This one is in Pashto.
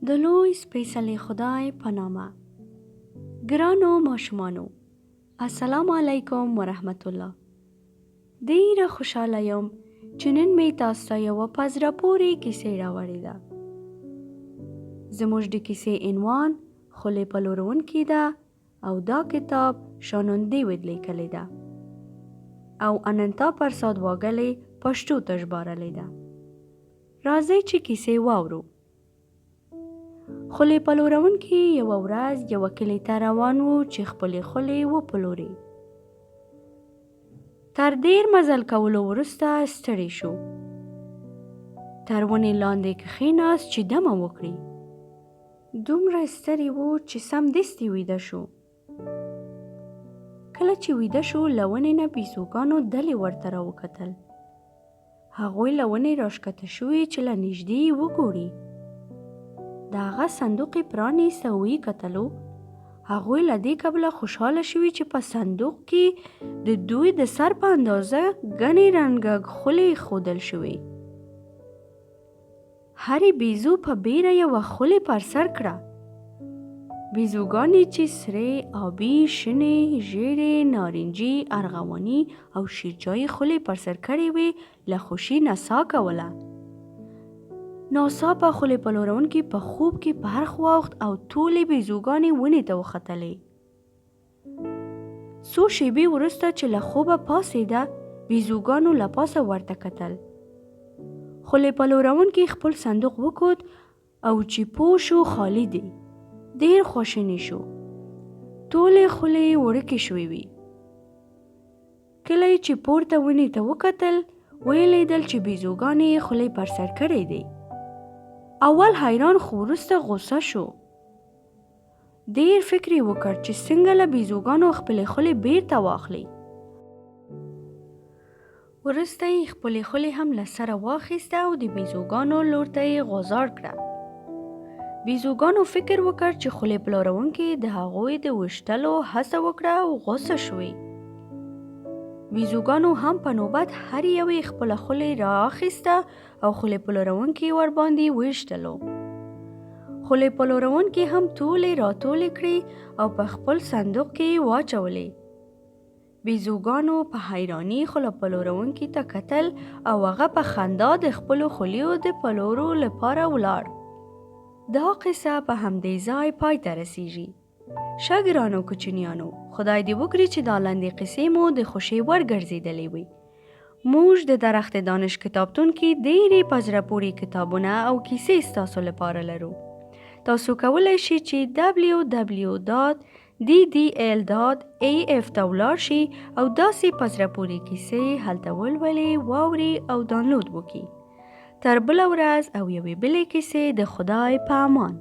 د لوی سپېڅلي خدای په نامه. ګرانو ماشومانو، السلام علیکم ورحمت الله. ډېره خوشحاله یم چې نن مې تاسو ته یوه په زړه پورې کیسې راوړې ده. زموږ د کیسې عنوان خولې پلورونکې ده او دا کتاب شانون دیوید لیکلی ده او اننتا پرساد واګلې پښتو ته ژباړلې ده. راځئ چې کیسې واورو. خولې پلورونکي یوه ورځ یوه کلي ته روان و چې خپلې خولې وپلوري. تر ډېر مزل کولو وروسته ستړی شو. تر ونې لاندې کښېناست چې دمه وکړي. دومره ستړی و چې سمدستي ویده شو. کله چې ویده شو له ونې نه بیزوګانو ډلې ورته راوکتل. هغوی له ونې راښکته شوي چې له نږدې یې وګوري. د هغه صندوق یې پرانیست او ویې کتلو. هغوی له دې کبله خوشحاله شوي چې په صندوق کې د دوی د سر په اندازه ګڼې رنګه خولې ښودل شوې. هرې بیزو په بیره یوه خولې پر سر کړه. بیزوګانې چې سرې، آبي، شنې، ژیړې، نارنجي، ارغواني او شیرچایي خولې پر سر کړې وې له خوښۍ نڅا کوله. ناڅاپه خولې پلورونکي په خوب کې برخ واوښت او ټولې بیزوګانې ونې ته وختلې. څو شېبې وروسته چې له خوبه پاڅېده، بیزوګانو له پاسه ورته کتل. خولې پلورونکي خپل صندوق وکوت او چې پوه شو خالي دی. ډېر خواشینی شو. ټولې خولې وړکې شوې وې. کله یې چې پورته ونې ته وکتل، ویې لیدل چې بیزوګانې یې خولې پر سر کړې دي. اول حیران خو وروسته غوسه شو. ډېر فکر یې وکړ چې څنګه له بیزوګانو خپلې خولې بیرته واخلي. وروسته یې خپلې خولې هم له سره واخیسته او د بیزوګانو لور ته یې غوځار کړه. بیزوګانو فکر وکړ چې خولې پلورونکي د هغوی د ویشتلو هڅه وکړه او غوسه شوې. بیزوګانو هم په نوبت هر یوې خپله خولې رااخیسته او خولې پلورونکي ورباندې ویشتلو. خولې پلورونکي هم ټولې راټولې کړې او په خپل صندوق کې یې واچولې. بیزوګانو په حیراني خولې پلورونکي ته کتل او هغه په خندا د خپلو خولیو د پلورو لپاره ولاړ. دا قصه په همدې ځای پای ته رسیږي. ښه ګرانو کوچنیانو، خدای دې وکړي چې دا لنډې قصې مو د خوښۍ وړ ګرځېدلې وي. موږ د درخت دانش کتابتون کې ډېرې په زړه پورې کتابونه او کیسې ستاسو لپاره لرو. تاسو کولی شئ چې www.ddl.af ته ولاړ شئ او داسې په زړه پورې کیسې هلته ولولئ، واورئ او ډاونلوډ وکړئ. تر بله ورځ او یوې بلې کیسې د خدای په امان.